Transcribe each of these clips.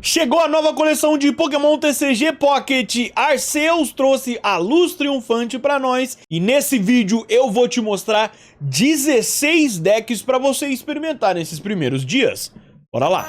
Chegou a nova coleção de Pokémon TCG Pocket Arceus, trouxe a luz triunfante pra nós e nesse vídeo eu vou te mostrar 16 decks pra você experimentar nesses primeiros dias. Bora lá!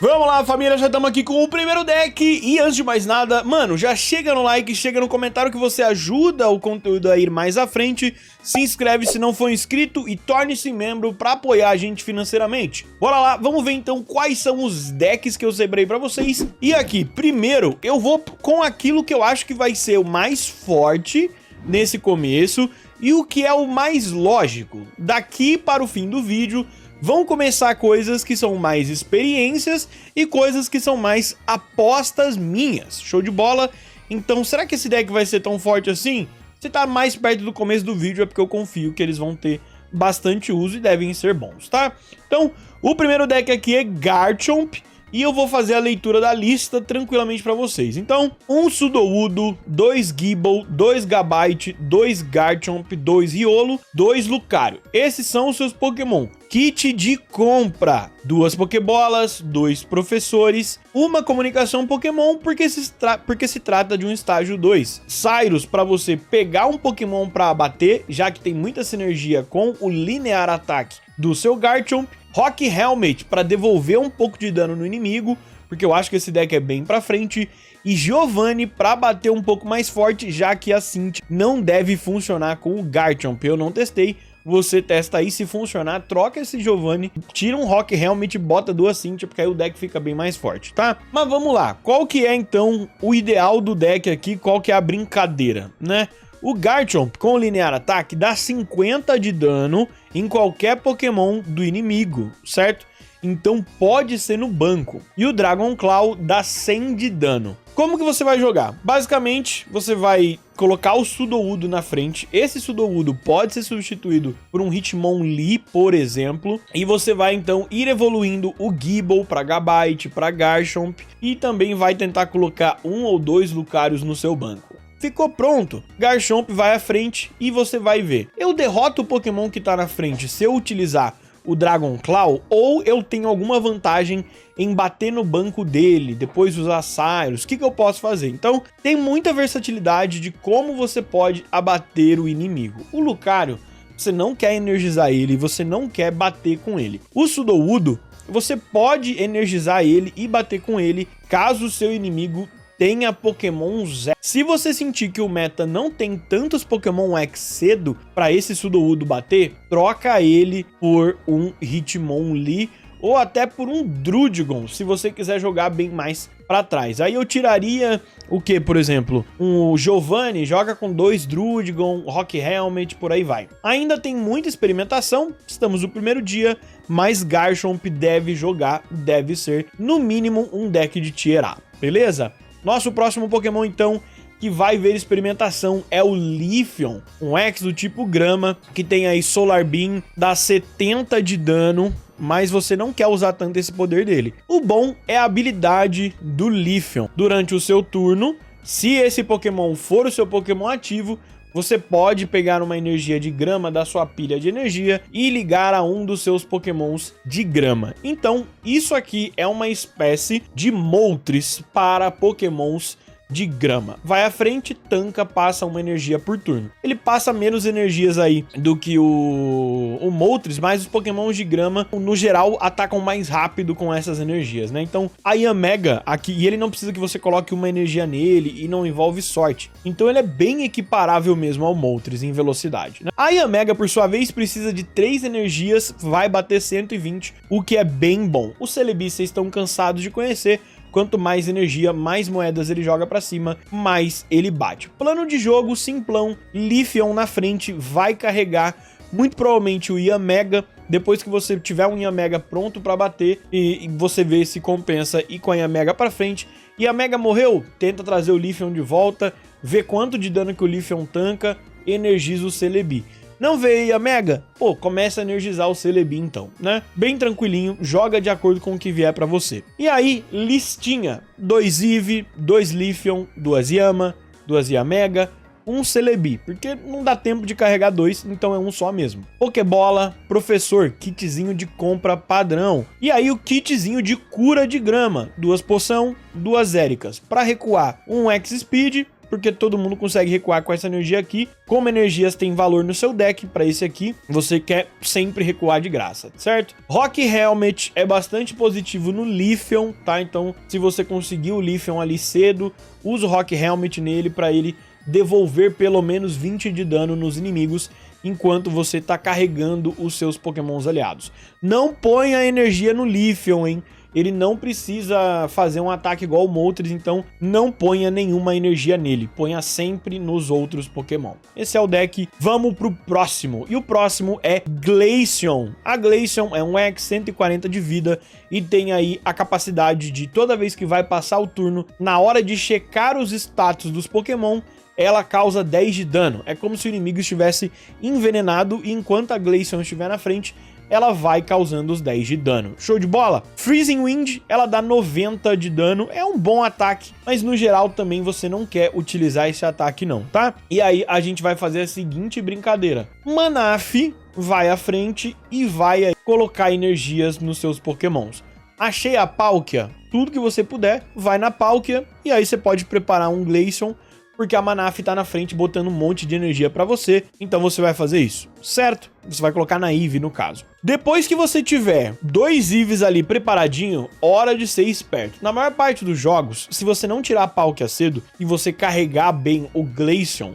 Vamos lá, família, já estamos aqui com o primeiro deck e antes de mais nada, mano, já chega no like, chega no comentário que você ajuda o conteúdo a ir mais à frente, se inscreve se não for inscrito e torne-se membro para apoiar a gente financeiramente. Bora lá, vamos ver então quais são os decks que eu separei para vocês. E aqui, primeiro, eu vou com aquilo que eu acho que vai ser o mais forte nesse começo e o que é o mais lógico. Daqui para o fim do vídeo, vão começar coisas que são mais experiências e coisas que são mais apostas minhas. Show de bola? Então, será que esse deck vai ser tão forte assim? Se tá mais perto do começo do vídeo é porque eu confio que eles vão ter bastante uso e devem ser bons, tá? Então, o primeiro deck aqui é Garchomp. E eu vou fazer a leitura da lista tranquilamente para vocês. Então, 1 Sudowoodo, 2 Gible, 2 Gabite, 2 Garchomp, 2 Riolo, 2 Lucario. Esses são os seus Pokémon. Kit de compra, 2 Pokébolas, 2 professores, uma comunicação Pokémon porque se trata de um estágio 2. Cyrus para você pegar um Pokémon para abater, já que tem muita sinergia com o linear ataque do seu Garchomp. Rock Helmet para devolver um pouco de dano no inimigo, porque eu acho que esse deck é bem pra frente. E Giovanni para bater um pouco mais forte, já que a Cynth não deve funcionar com o Garchomp. Eu não testei, você testa aí, se funcionar, troca esse Giovanni, tira um Rock Helmet e bota 2 Cynth, porque aí o deck fica bem mais forte, tá? Mas vamos lá, qual que é então o ideal do deck aqui, qual que é a brincadeira, né? O Garchomp com o linear ataque dá 50 de dano em qualquer Pokémon do inimigo, certo? Então pode ser no banco. E o Dragon Claw dá 100 de dano. Como que você vai jogar? Basicamente, você vai colocar o Sudowoodo na frente. Esse Sudowoodo pode ser substituído por um Hitmonlee, por exemplo. E você vai, então, ir evoluindo o Gible para Gabite, para Garchomp. E também vai tentar colocar 1 ou 2 Lucarios no seu banco. Ficou pronto, Garchomp vai à frente e você vai ver. Eu derroto o Pokémon que tá na frente se eu utilizar o Dragon Claw ou eu tenho alguma vantagem em bater no banco dele, depois usar Cyrus, o que eu posso fazer? Então, tem muita versatilidade de como você pode abater o inimigo. O Lucario, você não quer energizar ele, você não quer bater com ele. O Sudowoodo, você pode energizar ele e bater com ele caso o seu inimigo tenha Pokémon Z. Se você sentir que o meta não tem tantos Pokémon X cedo para esse Sudowoodo bater, troca ele por um Hitmonlee ou até por um Druddigon, se você quiser jogar bem mais para trás. Aí eu tiraria o que, por exemplo, um Giovanni, joga com 2 Druddigon, Rock Helmet, por aí vai. Ainda tem muita experimentação, estamos no primeiro dia, mas Garchomp deve jogar, deve ser no mínimo um deck de Tier A, beleza? Nosso próximo Pokémon, então, que vai ver experimentação é o Leafeon, um X do tipo Grama, que tem aí Solar Beam, dá 70 de dano, mas você não quer usar tanto esse poder dele. O bom é a habilidade do Leafeon. Durante o seu turno, se esse Pokémon for o seu Pokémon ativo, você pode pegar uma energia de grama da sua pilha de energia e ligar a um dos seus Pokémons de grama. Então, isso aqui é uma espécie de Moltres para Pokémons de grama. Vai à frente, tanca, passa uma energia por turno. Ele passa menos energias aí do que o Moltres, mas os Pokémons de grama, no geral, atacam mais rápido com essas energias, né? Então, a Yanmega aqui, e ele não precisa que você coloque uma energia nele e não envolve sorte. Então, ele é bem equiparável mesmo ao Moltres em velocidade, né? A Yanmega, por sua vez, precisa de 3 energias, vai bater 120, o que é bem bom. Os Celebi, vocês estão cansados de conhecer. Quanto mais energia, mais moedas ele joga pra cima, mais ele bate. Plano de jogo, simplão, Leafeon na frente, vai carregar muito provavelmente o Yanmega. Depois que você tiver um Yanmega pronto pra bater, e você vê se compensa ir com a Yanmega pra frente. Yanmega morreu, tenta trazer o Leafeon de volta, vê quanto de dano que o Leafeon tanca, energiza o Celebi. Não veio a Mega? Pô, começa a energizar o Celebi então, né? Bem tranquilinho, joga de acordo com o que vier pra você. E aí, listinha. 2 Eevee, 2 Leafeon, 2 Yama, 2 Yanmega, um Celebi, porque não dá tempo de carregar 2, então é um só mesmo. Pokébola, Professor, kitzinho de compra padrão. E aí o kitzinho de cura de grama, 2 poção, 2 Éricas. Para recuar, um X-Speed, porque todo mundo consegue recuar com essa energia aqui. Como energias tem valor no seu deck, para esse aqui, você quer sempre recuar de graça, certo? Rock Helmet é bastante positivo no Leafeon, tá? Então, se você conseguir o Leafeon ali cedo, usa o Rock Helmet nele para ele devolver pelo menos 20 de dano nos inimigos enquanto você tá carregando os seus pokémons aliados. Não ponha energia no Leafeon, hein? Ele não precisa fazer um ataque igual o Moltres, então não ponha nenhuma energia nele. Ponha sempre nos outros Pokémon. Esse é o deck. Vamos pro próximo. E o próximo é Glaceon. A Glaceon é um X 140 de vida e tem aí a capacidade de, toda vez que vai passar o turno, na hora de checar os status dos Pokémon, ela causa 10 de dano. É como se o inimigo estivesse envenenado e enquanto a Glaceon estiver na frente, ela vai causando os 10 de dano. Show de bola? Freezing Wind, ela dá 90 de dano, é um bom ataque, mas no geral também você não quer utilizar esse ataque não, tá? E aí a gente vai fazer a seguinte brincadeira. Manaphy vai à frente e vai aí colocar energias nos seus pokémons. Achei a Palkia, tudo que você puder, vai na Palkia e aí você pode preparar um Glaceon, porque a Manaphy tá na frente botando um monte de energia pra você, então você vai fazer isso, certo? Você vai colocar na Eevee no caso. Depois que você tiver 2 Eevees ali preparadinho, hora de ser esperto. Na maior parte dos jogos, se você não tirar a Palkia cedo e você carregar bem o Glaceon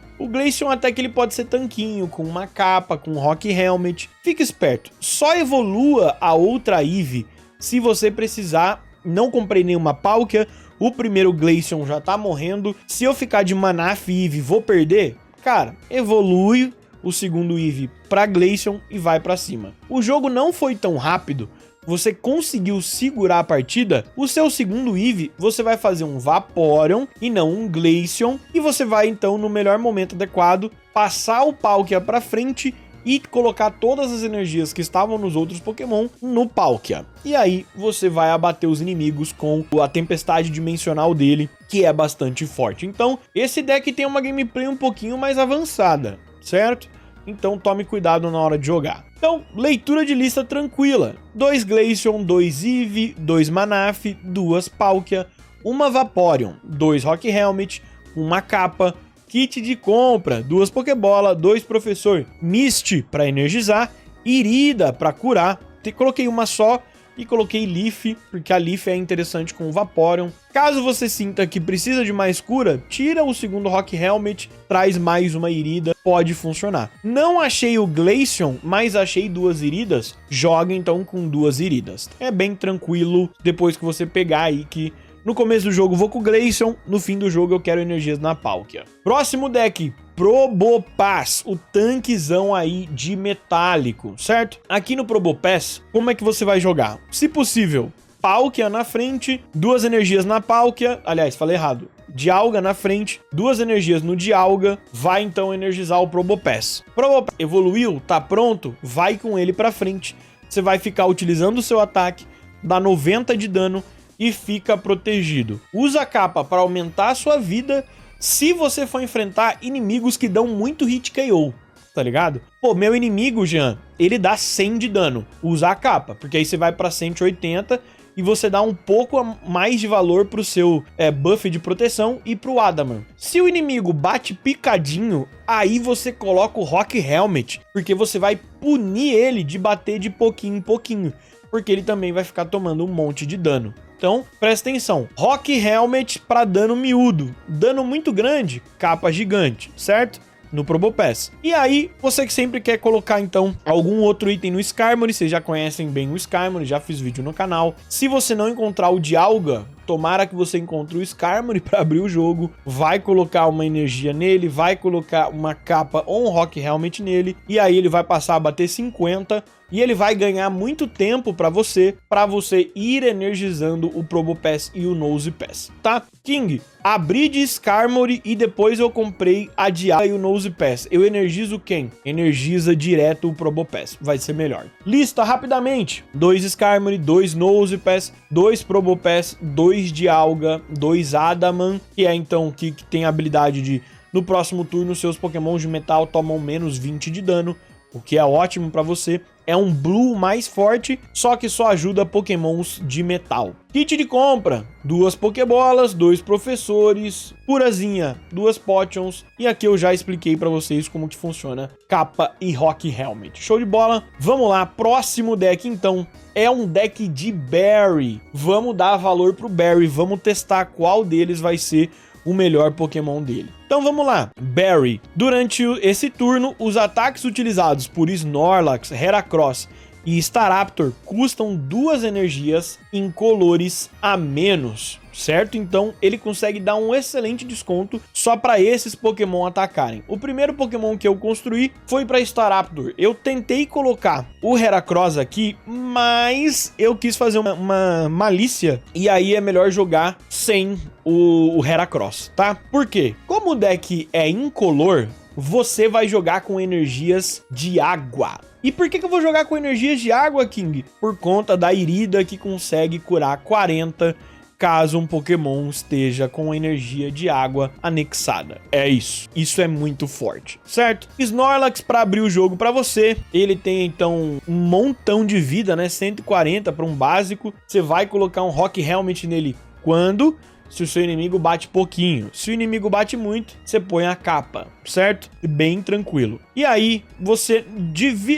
até que ele pode ser tanquinho, com uma capa, com um Rock Helmet. Fique esperto, só evolua a outra Eevee se você precisar. Não comprei nenhuma Palkia, o primeiro Glaceon já tá morrendo. Se eu ficar de Manaphy e Eevee, vou perder? Cara, evolui o segundo Eevee pra Glaceon e vai pra cima. O jogo não foi tão rápido, você conseguiu segurar a partida, o seu segundo Eevee, você vai fazer um Vaporeon e não um Glaceon, e você vai então, no melhor momento adequado, passar o Palkia pra frente e colocar todas as energias que estavam nos outros Pokémon no Palkia. E aí você vai abater os inimigos com a tempestade dimensional dele, que é bastante forte. Então, esse deck tem uma gameplay um pouquinho mais avançada, certo? Então tome cuidado na hora de jogar. Então, leitura de lista tranquila. 2 Glaceon, 2 Eevee, 2 Manaphy, 2 Palkia, 1 Vaporeon, 2 Rock Helmet, 1 capa, kit de compra, 2 Pokébola, 2 Professor, Misty para energizar, Irida para curar. Coloquei uma só e coloquei Leaf, porque a Leaf é interessante com o Vaporeon. Caso você sinta que precisa de mais cura, tira o segundo Rock Helmet, traz mais uma Irida, pode funcionar. Não achei o Glaceon, mas achei 2 Iridas, joga então com 2 Iridas. É bem tranquilo depois que você pegar aí que no começo do jogo vou com o Glaceon, no fim do jogo eu quero energias na Palkia. Próximo deck, Probopass, o tanquezão aí de metálico, certo? Aqui no Probopass, como é que você vai jogar? Se possível, Palkia na frente, 2 energias na Palkia, aliás, falei errado, Dialga na frente, 2 energias no Dialga, vai então energizar o Probopass. Probopass evoluiu, tá pronto, vai com ele pra frente, você vai ficar utilizando o seu ataque, dá 90 de dano, e fica protegido. Usa a capa para aumentar a sua vida se você for enfrentar inimigos que dão muito hit KO, tá ligado? Pô, meu inimigo, Jean, ele dá 100 de dano. Usa a capa, porque aí você vai para 180 e você dá um pouco mais de valor pro seu buff de proteção e pro Adamant. Se o inimigo bate picadinho, aí você coloca o Rock Helmet, porque você vai punir ele de bater de pouquinho em pouquinho, porque ele também vai ficar tomando um monte de dano. Então, presta atenção. Rock Helmet para dano miúdo. Dano muito grande, capa gigante, certo? No Probopass. E aí, você que sempre quer colocar, então, algum outro item no Skarmory, vocês já conhecem bem o Skarmory, já fiz vídeo no canal. Se você não encontrar o Dialga, tomara que você encontre o Skarmory para abrir o jogo, vai colocar uma energia nele, vai colocar uma capa ou um Rock Helmet nele, e aí ele vai passar a bater 50, e ele vai ganhar muito tempo para você ir energizando o Probopass e o Nosepass, tá? King, abri de Skarmory e depois eu comprei a Dialga e o Nosepass. Eu energizo quem? Energiza direto o Probopass, vai ser melhor. Lista rapidamente: 2 Skarmory, 2 Nosepass, 2 Probopass, 2 Dialga, 2 Adamant, que é então que tem a habilidade de No próximo turno, seus pokémons de metal tomam menos 20 de dano, o que é ótimo pra você. É um Blue mais forte, só que só ajuda pokémons de metal. Kit de compra: 2 Pokébolas, 2 Professores, Purazinha, 2 Potions. E aqui eu já expliquei pra vocês como que funciona capa e Rock Helmet. Show de bola? Vamos lá, próximo deck então. É um deck de Berry. Vamos dar valor pro Berry, vamos testar qual deles vai ser o melhor Pokémon dele. Então vamos lá, Berry. Durante esse turno, os ataques utilizados por Snorlax, Heracross e Staraptor custam 2 energias incolores a menos, certo? Então ele consegue dar um excelente desconto só para esses Pokémon atacarem. O primeiro Pokémon que eu construí foi para Staraptor. Eu tentei colocar o Heracross aqui, mas eu quis fazer uma malícia e aí é melhor jogar sem o Heracross, tá? Por quê? Como o deck é incolor, você vai jogar com energias de água. E por que eu vou jogar com energias de água, King? Por conta da Irida, que consegue curar 40 caso um Pokémon esteja com energia de água anexada. É isso. Isso é muito forte, certo? Snorlax, para abrir o jogo para você, ele tem então um montão de vida, né? 140 para um básico. Você vai colocar um Rock Helmet nele quando? Se o seu inimigo bate pouquinho. Se o inimigo bate muito, você põe a capa, certo? Bem tranquilo. E aí, você,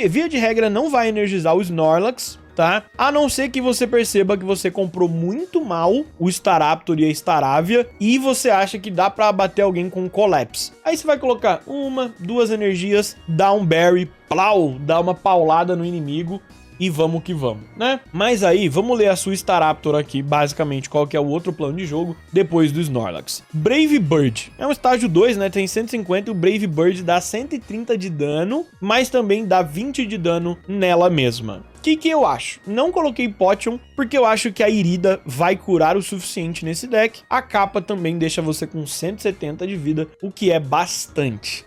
via de regra, não vai energizar o Snorlax, tá? A não ser que você perceba que você comprou muito mal o Staraptor e a Staravia e você acha que dá pra abater alguém com Collapse. Aí você vai colocar 1, 2 energias, dá um Berry, plau, dá uma paulada no inimigo e vamos que vamos, né? Mas aí, vamos ler a sua Staraptor aqui, basicamente, qual que é o outro plano de jogo depois do Snorlax. Brave Bird. É um estágio 2, né? Tem 150 e o Brave Bird dá 130 de dano, mas também dá 20 de dano nela mesma. O que eu acho? Não coloquei Potion, porque eu acho que a Irida vai curar o suficiente nesse deck. A capa também deixa você com 170 de vida, o que é bastante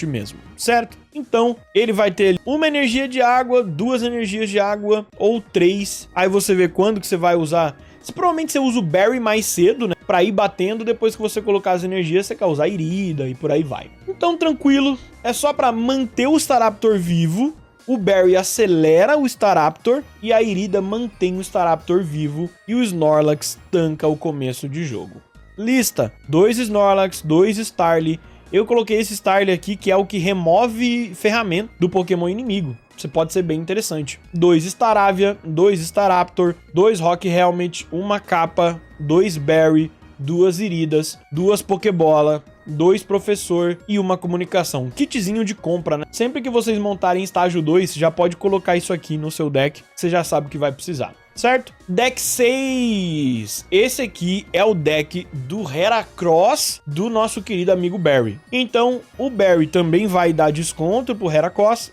mesmo, certo? Então, ele vai ter uma energia de água, 2 energias de água ou 3. Aí você vê quando que você vai usar. Provavelmente você usa o Berry mais cedo, né? Pra ir batendo, depois que você colocar as energias, você quer usar a Irida e por aí vai. Então, tranquilo. É só pra manter o Staraptor vivo. O Berry acelera o Staraptor e a Irida mantém o Staraptor vivo e o Snorlax tanca o começo de jogo. Lista: 2 Snorlax, 2 Starly. Eu coloquei esse Starly aqui, que é o que remove ferramenta do Pokémon inimigo. Você pode ser bem interessante. 2 Staravia, 2 Staraptor, 2 Rock Helmet, 1 capa, 2 Berry, 2 Iridas, 2 Pokébola, 2 Professor e 1 comunicação. Kitzinho de compra, né? Sempre que vocês montarem estágio 2, já pode colocar isso aqui no seu deck, você já sabe o que vai precisar, certo? Deck 6. Esse aqui é o deck do Heracross do nosso querido amigo Berry. Então, o Berry também vai dar desconto pro Heracross.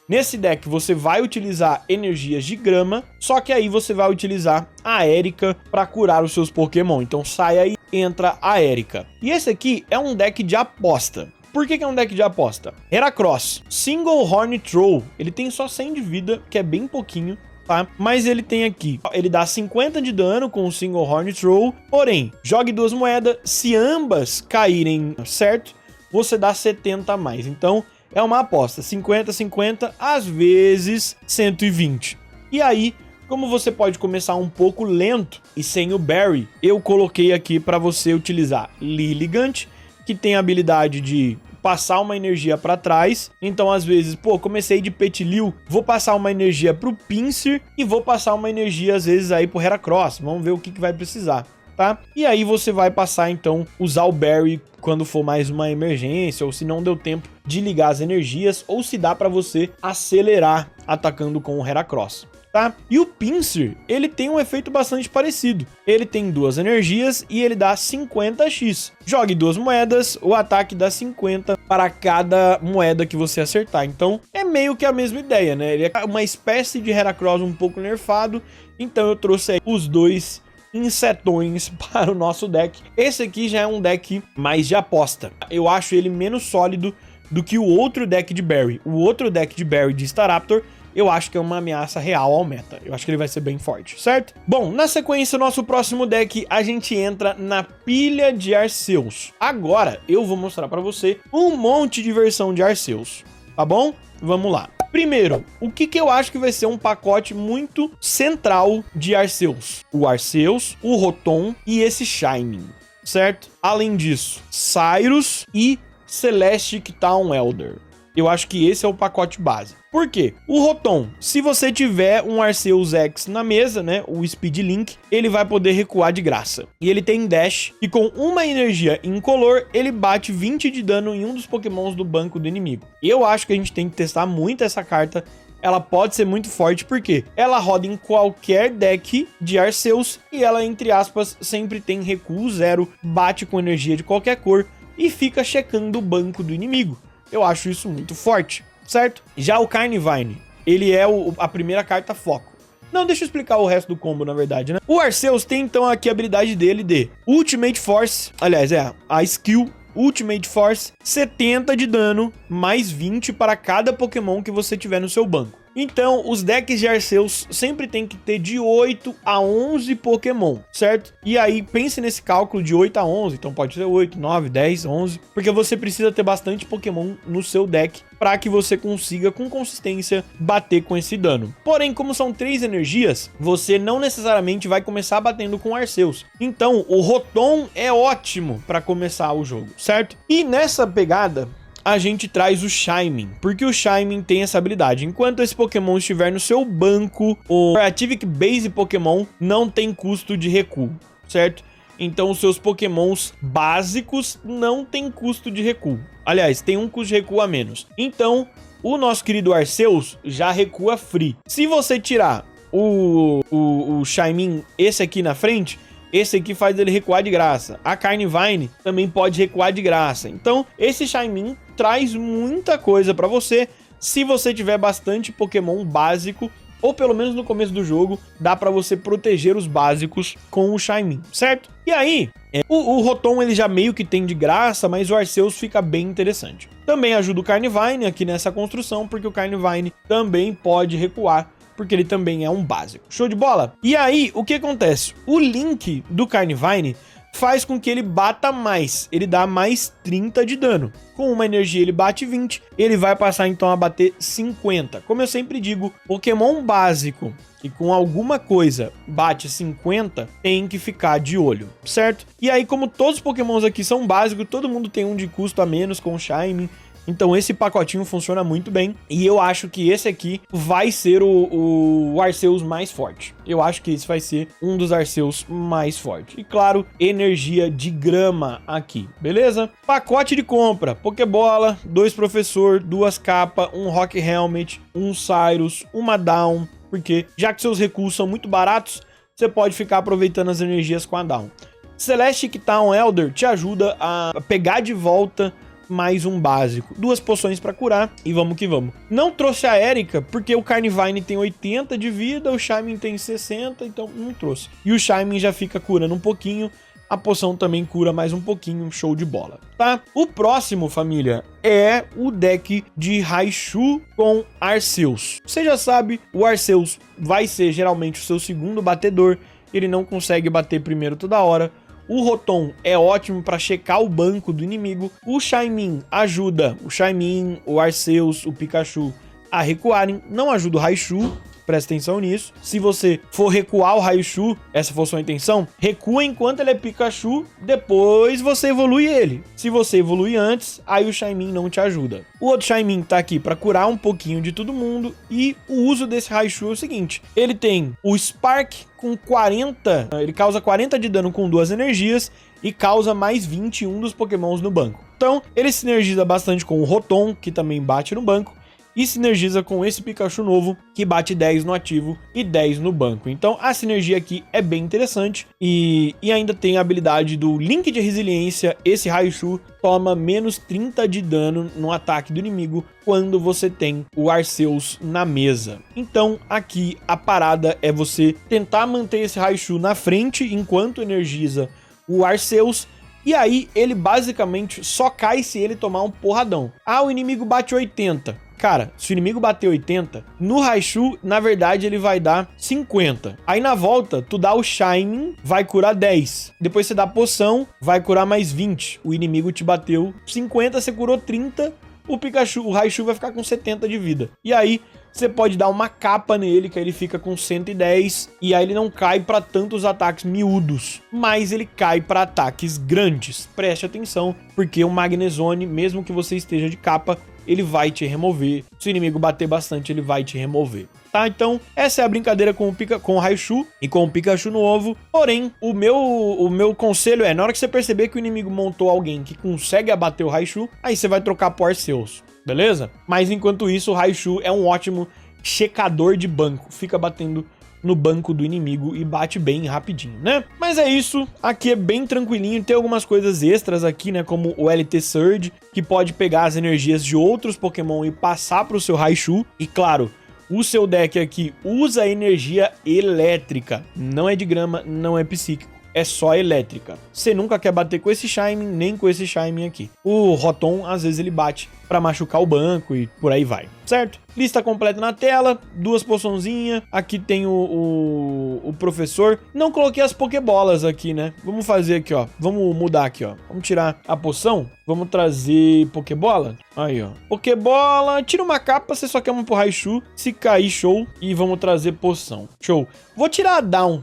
Nesse deck, você vai utilizar energias de grama, só que aí você vai utilizar a Erika para curar os seus Pokémon. Então, sai aí, entra a Erika. E esse aqui é um deck de aposta. Por que é um deck de aposta? Heracross, Single Horn Troll. Ele tem só 100 de vida, que é bem pouquinho, tá? Mas ele tem aqui, ele dá 50 de dano com o Single Horn Troll, porém, jogue 2 moedas, se ambas caírem certo, você dá 70 a mais. Então, é uma aposta, 50, 50, às vezes 120. E aí, como você pode começar um pouco lento e sem o Berry, eu coloquei aqui para você utilizar Lilligant, que tem a habilidade de passar uma energia para trás. Então, às vezes, comecei de Petilil, vou passar uma energia pro Pinsir e vou passar uma energia, às vezes, aí pro Heracross. Vamos ver o que vai precisar, tá? E aí você vai passar, então, usar o Berry quando for mais uma emergência, ou se não deu tempo de ligar as energias, ou se dá para você acelerar atacando com o Heracross. Tá? E o Pinsir, ele tem um efeito bastante parecido. Ele tem 2 energias e ele dá 50x. Jogue 2 moedas, o ataque dá 50 para cada moeda que você acertar. Então, é meio que a mesma ideia, né? Ele é uma espécie de Heracross um pouco nerfado. Então, eu trouxe aí os 2 insetões para o nosso deck. Esse aqui já é um deck mais de aposta. Eu acho ele menos sólido do que o outro deck de Berry. O outro deck de Berry de Staraptor eu acho que é uma ameaça real ao meta. Eu acho que ele vai ser bem forte, certo? Bom, na sequência, nosso próximo deck, a gente entra na pilha de Arceus. Agora, eu vou mostrar pra você um monte de versão de Arceus, tá bom? Vamos lá. Primeiro, o que eu acho que vai ser um pacote muito central de Arceus? O Arceus, o Rotom e esse Shining, certo? Além disso, Cyrus e Celestic Town Elder. Eu acho que esse é o pacote base. Por quê? O Rotom, se você tiver um Arceus X na mesa, né, o Speed Link, ele vai poder recuar de graça. E ele tem Dash, e com uma energia incolor, ele bate 20 de dano em um dos pokémons do banco do inimigo. Eu acho que a gente tem que testar muito essa carta. Ela pode ser muito forte, porque ela roda em qualquer deck de Arceus, e ela, entre aspas, sempre tem recuo 0, bate com energia de qualquer cor, e fica checando o banco do inimigo. Eu acho isso muito forte, certo? Já o Carnivine, ele é a primeira carta foco. Não, deixa eu explicar o resto do combo, na verdade, né? O Arceus tem, então, aqui a habilidade dele de Ultimate Force, aliás, a skill Ultimate Force, 70 de dano, mais 20 para cada Pokémon que você tiver no seu banco. Então, os decks de Arceus sempre tem que ter de 8 a 11 Pokémon, certo? E aí, pense nesse cálculo de 8 a 11, então pode ser 8, 9, 10, 11, porque você precisa ter bastante Pokémon no seu deck para que você consiga, com consistência, bater com esse dano. Porém, como são 3 energias, você não necessariamente vai começar batendo com Arceus. Então, o Rotom é ótimo para começar o jogo, certo? E nessa pegada, a gente traz o Shining, porque o Shining tem essa habilidade. Enquanto esse Pokémon estiver no seu banco, o Activic Base Pokémon não tem custo de recuo, certo? Então os seus Pokémons básicos não tem custo de recuo. Aliás, tem um custo de recuo a menos. Então, o nosso querido Arceus já recua free. Se você tirar o Shining, esse aqui na frente, esse aqui faz ele recuar de graça. A Carnivine também pode recuar de graça. Então, esse Shining traz muita coisa pra você. Se você tiver bastante Pokémon básico, ou pelo menos no começo do jogo, dá pra você proteger os básicos com o Shining, certo? E aí, o Rotom ele já meio que tem de graça, mas o Arceus fica bem interessante. Também ajuda o Carnivine aqui nessa construção, porque o Carnivine também pode recuar, porque ele também é um básico. Show de bola? E aí, o que acontece? O Link do Carnivine faz com que ele bata mais. Ele dá mais 30 de dano. Com uma energia ele bate 20, ele vai passar então a bater 50. Como eu sempre digo, Pokémon básico que com alguma coisa bate 50, tem que ficar de olho, certo? E aí, como todos os Pokémons aqui são básicos, todo mundo tem um de custo a menos com o Shining. Então esse pacotinho funciona muito bem. E eu acho que esse aqui vai ser o Arceus mais forte. Eu acho que esse vai ser um dos Arceus mais fortes. E claro, energia de grama aqui, beleza? Pacote de compra: Pokébola, 2 Professor, 2 Capa, um Rock Helmet, um Cyrus, uma Down. Porque já que seus recursos são muito baratos, você pode ficar aproveitando as energias com a Down. Celestic Town Elder te ajuda a pegar de volta mais um básico, 2 poções pra curar e vamos que vamos. Não trouxe a Erika porque o Carnivine tem 80 de vida, o Shining tem 60, então não trouxe. E o Shining já fica curando um pouquinho, a poção também cura mais um pouquinho, show de bola, tá? O próximo, família, é o deck de Raichu com Arceus. Você já sabe, o Arceus vai ser geralmente o seu segundo batedor, ele não consegue bater primeiro toda hora. O Rotom é ótimo para checar o banco do inimigo. O Shaymin ajuda o Shaymin, o Arceus, o Pikachu a recuarem. Não ajuda o Raichu, presta atenção nisso. Se você for recuar o Raichu, essa for sua intenção, recua enquanto ele é Pikachu, depois você evolui ele. Se você evolui antes, aí o Shaymin não te ajuda. O outro Shaymin tá aqui para curar um pouquinho de todo mundo. E o uso desse Raichu é o seguinte: ele tem o Spark com 40, ele causa 40 de dano com 2 energias e causa mais 21 dos Pokémons no banco. Então, ele sinergiza bastante com o Rotom, que também bate no banco, e sinergiza com esse Pikachu novo, que bate 10 no ativo e 10 no banco. Então, a sinergia aqui é bem interessante. E ainda tem a habilidade do Link de Resiliência. Esse Raichu toma menos 30 de dano no ataque do inimigo quando você tem o Arceus na mesa. Então, aqui a parada é você tentar manter esse Raichu na frente enquanto energiza o Arceus. E aí, ele basicamente só cai se ele tomar um porradão. Ah, o inimigo bate 80. Cara, se o inimigo bater 80, no Raichu, na verdade, ele vai dar 50. Aí na volta, tu dá o Shining, vai curar 10. Depois você dá a poção, vai curar mais 20. O inimigo te bateu 50, você curou 30. O Raichu vai ficar com 70 de vida. E aí, você pode dar uma capa nele, que aí ele fica com 110. E aí ele não cai pra tantos ataques miúdos, mas ele cai pra ataques grandes. Preste atenção, porque o Magnezone, mesmo que você esteja de capa, ele vai te remover. Se o inimigo bater bastante, ele vai te remover. Tá? Então, essa é a brincadeira com o Raichu e com o Pikachu novo. Porém, o meu conselho é, na hora que você perceber que o inimigo montou alguém que consegue abater o Raichu, aí você vai trocar por Arceus, beleza? Mas enquanto isso, o Raichu é um ótimo checador de banco. Fica batendo no banco do inimigo e bate bem rapidinho, né? Mas é isso, aqui é bem tranquilinho, tem algumas coisas extras aqui, né, como o LT Surge, que pode pegar as energias de outros Pokémon e passar pro seu Raichu, e claro, o seu deck aqui usa energia elétrica, não é de grama, não é psíquico, é só elétrica. Você nunca quer bater com esse Shining, nem com esse Shining aqui. O Rotom, às vezes ele bate pra machucar o banco e por aí vai, certo? Lista completa na tela, 2 poçãozinhas, aqui tem o professor. Não coloquei as Pokébolas aqui, né? Vamos fazer aqui, ó, vamos mudar aqui, ó. Vamos tirar a poção, vamos trazer Pokébola. Aí, ó, Pokébola, tira uma capa, você só quer uma pro Raichu, se cair, show. E vamos trazer poção, show. Vou tirar a Down.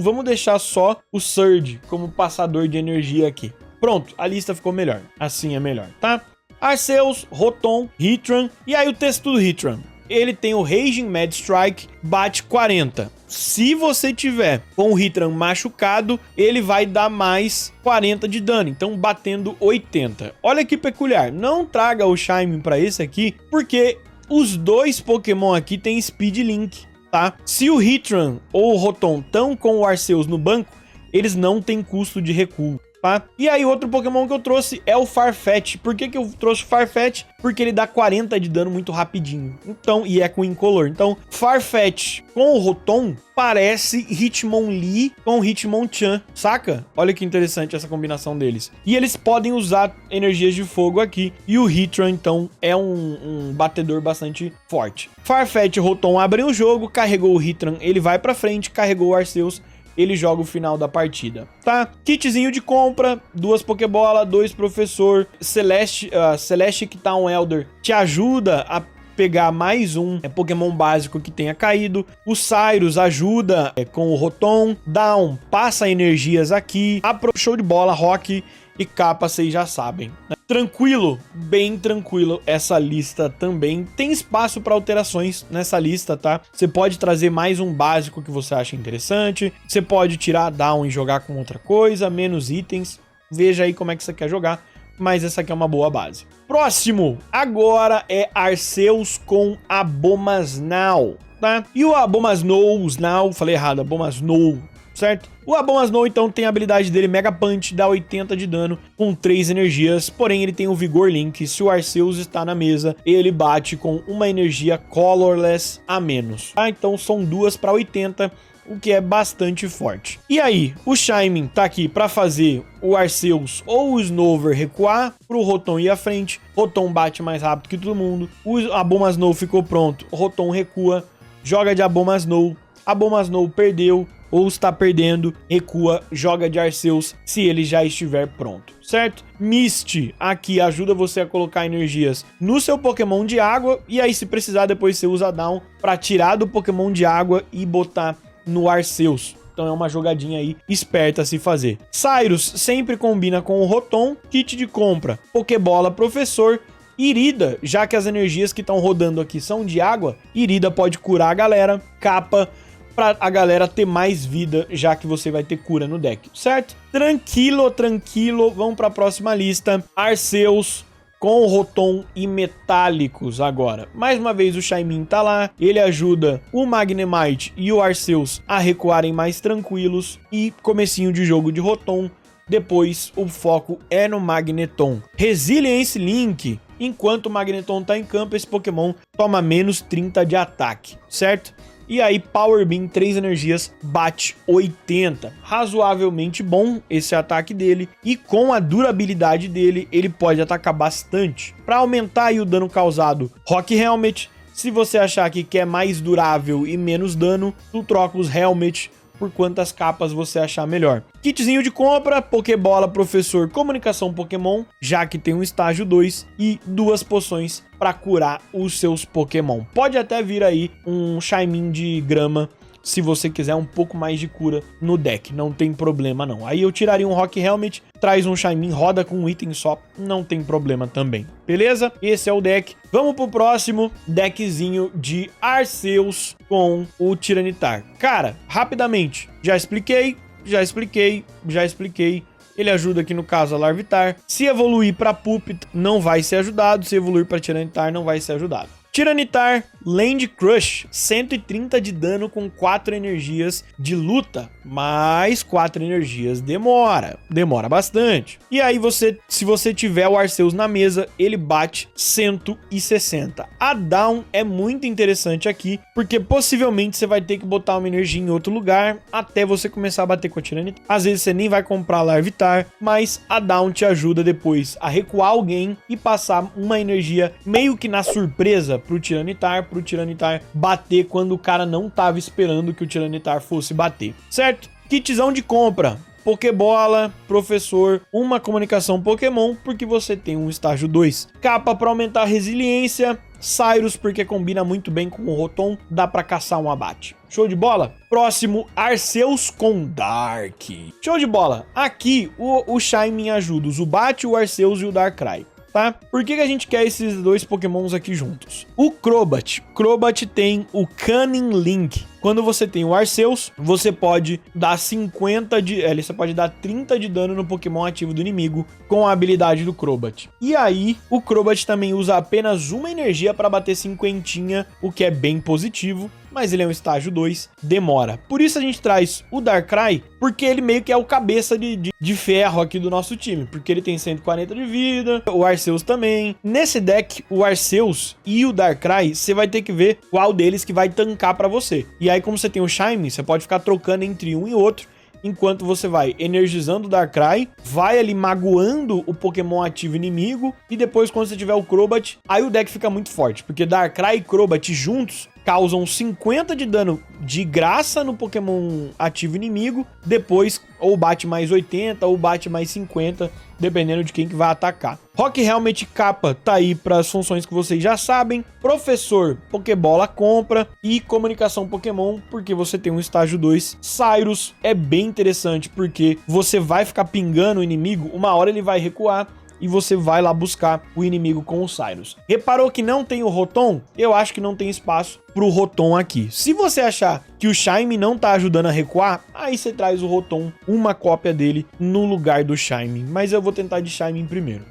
Vamos deixar só o Surge como passador de energia aqui. Pronto, a lista ficou melhor. Assim é melhor, tá? Arceus, Rotom, Heatran. E aí o texto do Heatran. Ele tem o Raging Mad Strike, bate 40. Se você tiver com o Heatran machucado, ele vai dar mais 40 de dano. Então batendo 80. Olha que peculiar. Não traga o Shining pra esse aqui, porque os dois Pokémon aqui têm Speed Link. Tá? Se o Heatran ou o Rotom estão com o Arceus no banco, eles não têm custo de recuo, tá? E aí outro Pokémon que eu trouxe é o Farfetch. Por que eu trouxe o Farfetch? Porque ele dá 40 de dano muito rapidinho. Então, e é com incolor. Então, Farfetch com o Rotom parece Hitmonlee com Hitmonchan, saca? Olha que interessante essa combinação deles. E eles podem usar energias de fogo aqui. E o Heatran, então, é um batedor bastante forte. Farfetch e Rotom abrem o jogo, carregou o Heatran, ele vai pra frente, carregou o Arceus, ele joga o final da partida, tá? Kitzinho de compra, 2 Pokébola, 2 Professor, Celestic Town Elder te ajuda a pegar mais um Pokémon básico que tenha caído. O Cyrus ajuda com o Rotom. Down passa energias aqui. Show de bola, Rock e Capa, vocês já sabem, né? Tranquilo, bem tranquilo essa lista também. Tem espaço para alterações nessa lista, tá? Você pode trazer mais um básico que você acha interessante. Você pode tirar Down e jogar com outra coisa, menos itens. Veja aí como é que você quer jogar. Mas essa aqui é uma boa base. Próximo, agora é Arceus com Abomasnow, tá? E o Abomasnow, falei errado, Abomasnow, certo? O Abomasnow, então, tem a habilidade dele, Mega Punch, dá 80 de dano com 3 energias, porém ele tem o Vigor Link. Se o Arceus está na mesa, ele bate com uma energia Colorless a menos, tá? Então são 2 para 80, o que é bastante forte. E aí, o Shining tá aqui para fazer o Arceus ou o Snover recuar, pro Rotom ir à frente. Rotom bate mais rápido que todo mundo. O Abomasnow ficou pronto, o Rotom recua, joga de Abomasnow. Abomasnow perdeu ou está perdendo, recua, joga de Arceus se ele já estiver pronto, certo? Mist aqui ajuda você a colocar energias no seu Pokémon de água, e aí se precisar depois você usa Down para tirar do Pokémon de água e botar no Arceus. Então é uma jogadinha aí esperta a se fazer. Cyrus sempre combina com o Rotom. Kit de compra, Pokébola, Professor. Irida, já que as energias que estão rodando aqui são de água, Irida pode curar a galera. Capa, pra a galera ter mais vida, já que você vai ter cura no deck, certo? Tranquilo, vamos pra próxima lista. Arceus com o Rotom e Metálicos agora. Mais uma vez o Shaymin tá lá, ele ajuda o Magnemite e o Arceus a recuarem mais tranquilos, e comecinho de jogo de Rotom, depois o foco é no Magneton. Resilience Link, enquanto o Magneton tá em campo, esse Pokémon toma menos 30 de ataque, certo? E aí Power Beam, 3 energias, bate 80. Razoavelmente bom esse ataque dele. E com a durabilidade dele, ele pode atacar bastante. Para aumentar aí o dano causado, Rock Helmet. Se você achar que quer mais durável e menos dano, tu troca os Helmet por quantas capas você achar melhor. Kitzinho de compra, Pokébola, Professor, Comunicação Pokémon, já que tem um estágio 2 e 2 poções para curar os seus Pokémon. Pode até vir aí um Shaymin de grama, se você quiser um pouco mais de cura no deck, não tem problema não. Aí eu tiraria um Rock Helmet, traz um Shaymin, roda com um item só, não tem problema também. Beleza? Esse é o deck. Vamos pro próximo deckzinho de Arceus com o Tiranitar. Cara, rapidamente, já expliquei. Ele ajuda aqui no caso a Larvitar. Se evoluir para Pup, não vai ser ajudado. Se evoluir para Tiranitar, não vai ser ajudado. Tiranitar, Land Crush, 130 de dano com 4 energias de luta, mais 4 energias demora bastante. E aí se você tiver o Arceus na mesa, ele bate 160. A Down é muito interessante aqui, porque possivelmente você vai ter que botar uma energia em outro lugar até você começar a bater com a Tiranitar. Às vezes você nem vai comprar Larvitar, mas a Down te ajuda depois a recuar alguém e passar uma energia meio que na surpresa pro Tiranitar bater quando o cara não tava esperando que o Tiranitar fosse bater, certo? Kitzão de compra, Pokébola, Professor, uma comunicação Pokémon, porque você tem um estágio 2. Capa para aumentar a resiliência, Cyrus, porque combina muito bem com o Rotom, dá para caçar um abate. Show de bola? Próximo, Arceus com Dark. Show de bola. Aqui o Shaymin ajuda o Zubat, o Arceus e o Darkrai. Tá? Por que a gente quer esses dois Pokémons aqui juntos? O Crobat tem o Cunning Link. Quando você tem o Arceus, você pode dar 30 de dano no Pokémon ativo do inimigo com a habilidade do Crobat. E aí, o Crobat também usa apenas uma energia para bater 50, o que é bem positivo, mas ele é um estágio 2, demora. Por isso a gente traz o Darkrai, porque ele meio que é o cabeça de ferro aqui do nosso time, porque ele tem 140 de vida, o Arceus também. Nesse deck, o Arceus e o Darkrai, você vai ter que ver qual deles que vai tancar para você. E aí, como você tem o Shaymin, você pode ficar trocando entre um e outro, enquanto você vai energizando o Darkrai, vai ali magoando o Pokémon ativo inimigo, e depois quando você tiver o Crobat, aí o deck fica muito forte, porque Darkrai e Crobat juntos causam 50 de dano de graça no Pokémon ativo inimigo, depois ou bate mais 80 ou bate mais 50, dependendo de quem que vai atacar. Rock Helmet capa tá aí para as funções que vocês já sabem. Professor, Pokébola compra e comunicação Pokémon, porque você tem um estágio 2. Cyrus é bem interessante, porque você vai ficar pingando o inimigo, uma hora ele vai recuar, e você vai lá buscar o inimigo com o Cyrus. Reparou que não tem o Rotom? Eu acho que não tem espaço pro Rotom aqui. Se você achar que o Shaymin não tá ajudando a recuar, aí você traz o Rotom, uma cópia dele, no lugar do Shaymin. Mas eu vou tentar de Shaymin primeiro.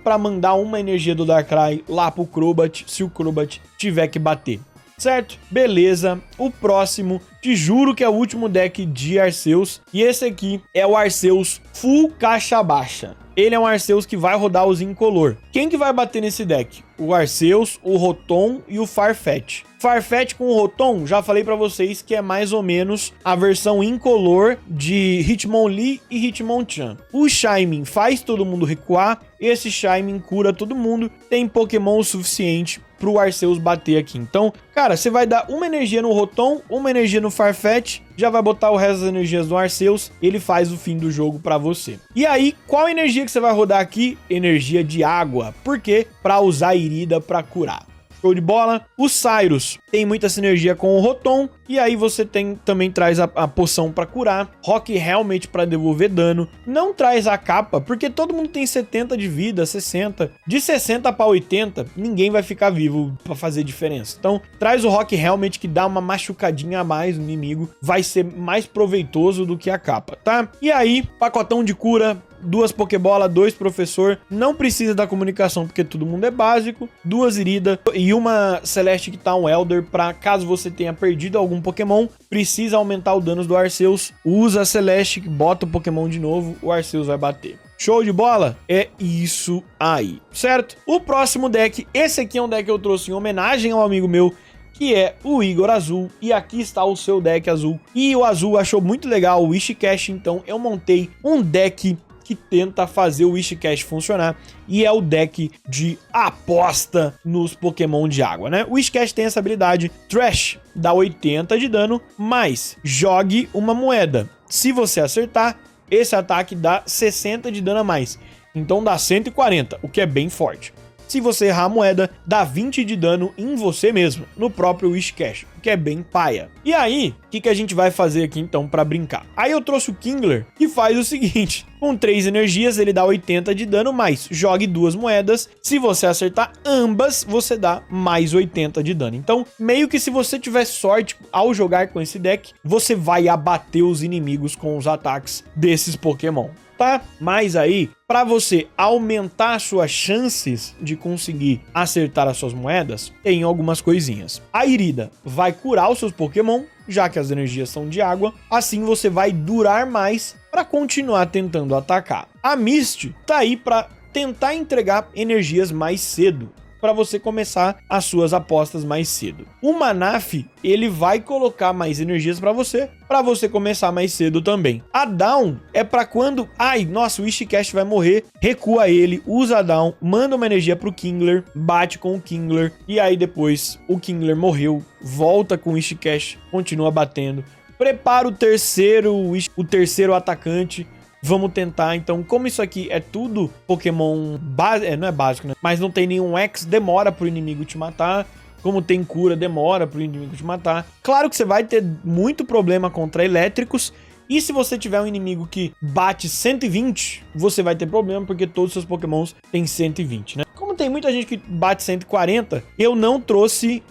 Pra mandar uma energia do Darkrai lá pro Crobat, se o Crobat tiver que bater. Certo? Beleza. O próximo, te juro que é o último deck de Arceus. E esse aqui é o Arceus Full Caixa Baixa. Ele é um Arceus que vai rodar os incolor. Quem que vai bater nesse deck? O Arceus, o Rotom e o Farfetch. Farfetch com o Rotom, já falei pra vocês que é mais ou menos a versão incolor de Hitmonlee e Hitmonchan. O Shaymin faz todo mundo recuar, esse Shaymin cura todo mundo, tem Pokémon o suficiente pro Arceus bater aqui. Então, cara, você vai dar uma energia no Rotom, uma energia no Farfetch, já vai botar o resto das energias do Arceus, ele faz o fim do jogo pra você. E aí, qual energia que você vai rodar aqui? Energia de água. Por quê? Pra usar Irida pra curar. Show de bola. O Cyrus tem muita sinergia com o Rotom. E aí você também traz a poção pra curar. Rock Helmet pra devolver dano. Não traz a capa, porque todo mundo tem 70 de vida, 60. De 60 pra 80, ninguém vai ficar vivo pra fazer diferença. Então, traz o Rock Helmet que dá uma machucadinha a mais no inimigo. Vai ser mais proveitoso do que a capa, tá? E aí, pacotão de cura. 2 Pokébola, 2 Professor, não precisa da comunicação porque todo mundo é básico, 2 Irida e uma Celeste que tá um Elder pra caso você tenha perdido algum Pokémon, precisa aumentar o dano do Arceus, usa a Celeste, bota o Pokémon de novo, o Arceus vai bater. Show de bola? É isso aí, certo? O próximo deck, esse aqui é um deck que eu trouxe em homenagem ao amigo meu que é o Igor Azul, e aqui está o seu deck azul. E o azul achou muito legal o Wishcash, então eu montei um deck que tenta fazer o Wishcash funcionar, e é o deck de aposta nos Pokémon de água, né? O Wishcash tem essa habilidade, Trash, dá 80 de dano, mas jogue uma moeda. Se você acertar, esse ataque dá 60 de dano a mais, então dá 140, o que é bem forte. Se você errar a moeda, dá 20 de dano em você mesmo, no próprio Wishcash, o que é bem paia. E aí, o que a gente vai fazer aqui então pra brincar? Aí eu trouxe o Kingler, que faz o seguinte, com 3 energias ele dá 80 de dano, mais jogue 2 moedas, se você acertar ambas, você dá mais 80 de dano. Então, meio que se você tiver sorte ao jogar com esse deck, você vai abater os inimigos com os ataques desses Pokémon. Tá? Mas aí, para você aumentar suas chances de conseguir acertar as suas moedas, tem algumas coisinhas. A Irida vai curar os seus Pokémon, já que as energias são de água, assim você vai durar mais para continuar tentando atacar. A Misty tá aí para tentar entregar energias mais cedo, para você começar as suas apostas mais cedo. O Manaphy, ele vai colocar mais energias para você começar mais cedo também. A Down é para quando, ai, nossa, o Wishcash vai morrer, recua ele, usa a Down, manda uma energia pro Kingler, bate com o Kingler, e aí depois o Kingler morreu, volta com o Wishcash, continua batendo, prepara o terceiro atacante. Vamos tentar, então, como isso aqui é tudo Pokémon básico, não é básico, né? Mas não tem nenhum X, demora pro inimigo te matar. Como tem cura, demora pro inimigo te matar. Claro que você vai ter muito problema contra elétricos. E se você tiver um inimigo que bate 120, você vai ter problema, porque todos os seus Pokémons têm 120, né? Como tem muita gente que bate 140, eu não trouxe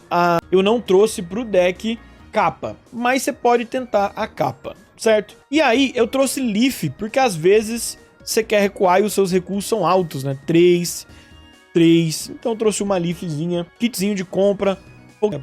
pro deck capa. Mas você pode tentar a capa, certo? E aí, eu trouxe Leaf, porque às vezes você quer recuar e os seus recuos são altos, né? 3. Então eu trouxe uma Leafzinha, kitzinho de compra,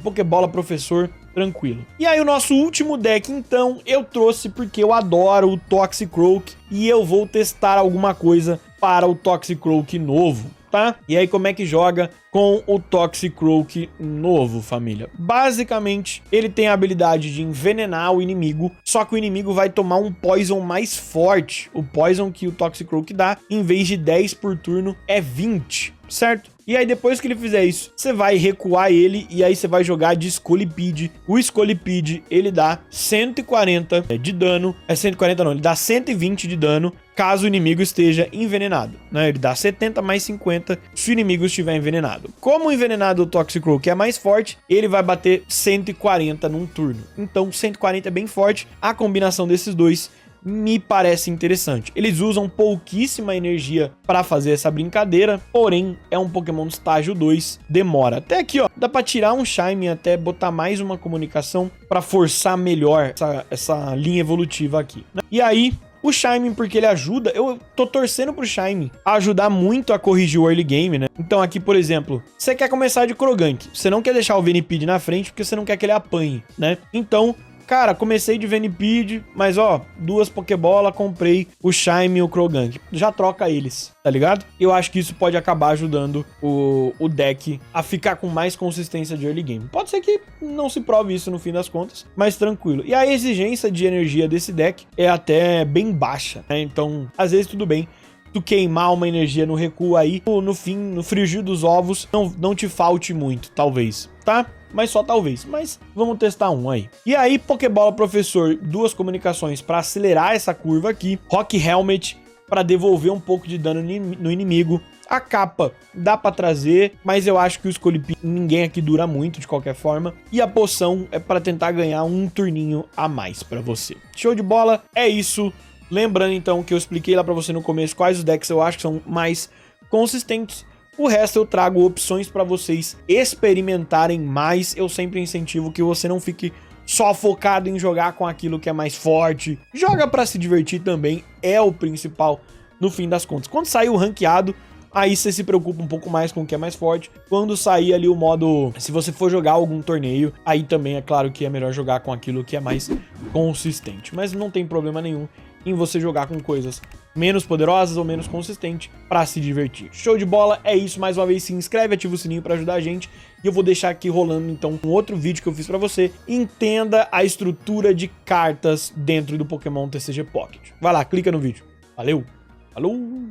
Pokébola Professor, tranquilo. E aí o nosso último deck, então, eu trouxe porque eu adoro o Toxicroak e eu vou testar alguma coisa para o Toxicroak novo, tá? E aí como é que joga com o Toxicroak novo, família? Basicamente, ele tem a habilidade de envenenar o inimigo, só que o inimigo vai tomar um Poison mais forte. O Poison que o Toxicroak dá, em vez de 10 por turno, é 20, certo? E aí depois que ele fizer isso, você vai recuar ele e aí você vai jogar de Scolipede. O Scolipede, ele dá 140 de dano. É 140 não, ele dá 120 de dano caso o inimigo esteja envenenado, né? Ele dá 70 mais 50 se o inimigo estiver envenenado. Como o envenenado do Toxicroak é mais forte, ele vai bater 140 num turno. Então 140 é bem forte. A combinação desses dois me parece interessante. Eles usam pouquíssima energia para fazer essa brincadeira, porém é um Pokémon do estágio 2, demora. Até aqui, ó, dá para tirar um Shime, até botar mais uma comunicação para forçar melhor essa linha evolutiva aqui, né? E aí, o Shime, porque ele ajuda, eu tô torcendo pro Shime ajudar muito a corrigir o early game, né? Então aqui, por exemplo, você quer começar de Croagunk, você não quer deixar o Venipede na frente porque você não quer que ele apanhe, né? Então, cara, comecei de Venipede, mas ó, 2 Pokébola, comprei o Shime e o Croagunk. Já troca eles, tá ligado? Eu acho que isso pode acabar ajudando o deck a ficar com mais consistência de early game. Pode ser que não se prove isso no fim das contas, mas tranquilo. E a exigência de energia desse deck é até bem baixa, né? Então, às vezes tudo bem tu queimar uma energia no recuo aí, no fim, no frigir dos ovos, não te falte muito, talvez, tá? Mas só talvez, mas vamos testar um aí. E aí, Pokébola Professor, 2 comunicações para acelerar essa curva aqui. Rock Helmet para devolver um pouco de dano no inimigo. A capa dá para trazer, mas eu acho que o Scolipede ninguém aqui dura muito de qualquer forma. E a poção é para tentar ganhar um turninho a mais para você. Show de bola, é isso. Lembrando então que eu expliquei lá para você no começo quais os decks eu acho que são mais consistentes. O resto eu trago opções para vocês experimentarem mais. Eu sempre incentivo que você não fique só focado em jogar com aquilo que é mais forte. Joga para se divertir também, é o principal no fim das contas. Quando sair o ranqueado, aí você se preocupa um pouco mais com o que é mais forte. Quando sair ali o modo, se você for jogar algum torneio, aí também é claro que é melhor jogar com aquilo que é mais consistente. Mas não tem problema nenhum em você jogar com coisas menos poderosas ou menos consistentes pra se divertir. Show de bola, é isso. Mais uma vez, se inscreve, ativa o sininho pra ajudar a gente. E eu vou deixar aqui rolando, então, um outro vídeo que eu fiz pra você. Entenda a estrutura de cartas dentro do Pokémon TCG Pocket. Vai lá, clica no vídeo. Valeu, falou!